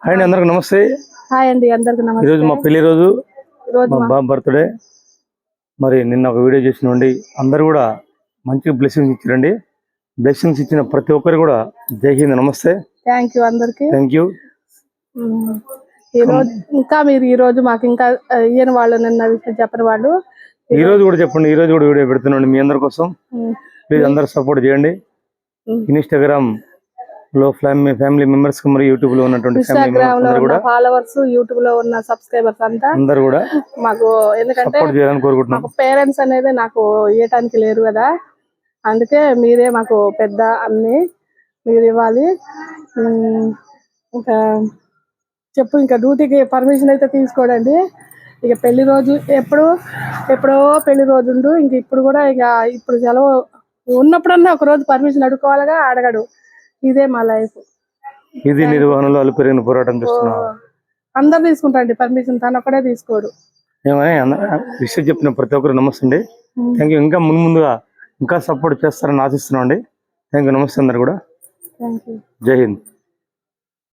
Hi అండి, అందరికి నమస్తే. హాయ్ అండి, అందరికి నమస్తే. ఈరోజు మా పెళ్లి రోజు, మా బాబు బర్త్డే. మరి నిన్న ఒక వీడియో చేసినండి, అందరు కూడా మంచి బ్లెస్సింగ్స్ ఇచ్చారండి. బ్లెస్సింగ్స్ ఇచ్చిన ప్రతి ఒక్కరు కూడా జై హింద్, నమస్తే. థ్యాంక్ యూ అందరికి. Thank you. ఈరోజు ఇంకా మీరు ఈ రోజు మాకు ఇంకా ఈయన వాళ్ళు నిన్న విషయం చెప్పని వాళ్ళు ఈ రోజు కూడా చెప్పండి. ఈ రోజు కూడా వీడియో పెడుతున్నాండి మీ అందరి కోసం. ప్లీజ్ అందరు సపోర్ట్ చేయండి. ఇన్స్టాగ్రామ్ లో ఫ్యామిలీ మెంబర్స్ మరియు యూట్యూబ్ లో ఉన్నటువంటి ఇన్స్టాగ్రామ్ లో ఉన్న ఫాలోవర్స్, యూట్యూబ్ లో ఉన్న సబ్స్క్రైబర్స్ అంతా అందరూ కూడా మాకు, ఎందుకంటే సపోర్ట్ చేయాలని కోరుకుంటున్నాం. పేరెంట్స్ అనేది నాకు ఇవ్వటానికి లేరు కదా, అందుకే మీరే మాకు పెద్ద అన్ని మీరు ఇవ్వాలి. ఇంకా చెప్పు, ఇంకా డ్యూటీకి పర్మిషన్ అయితే తీసుకోడండి. ఇక పెళ్లి రోజు ఎప్పుడో పెళ్లి రోజు ఉండు, ఇంక ఇప్పుడు కూడా ఇక ఇప్పుడు సెలవు ఉన్నప్పుడన్నా ఒక రోజు పర్మిషన్ అడుకోవాలిగా, అడగడు. ఇదే మా లైఫ్. ఇది నిర్వహణలో అలుపెరిగిన పోరాటం చేస్తున్నాం. అందరు తీసుకుంటాండి పర్మిషన్, తను ఒక్కడే తీసుకోడు. విషయం చెప్పిన ప్రతి ఒక్కరు నమస్తే అండి. Thank you. ఇంకా ముందుగా ఇంకా సపోర్ట్ చేస్తారని ఆశిస్తున్నాం అండి. థ్యాంక్ యూ, నమస్తే అందరు కూడా. Thank you. జై హింద్.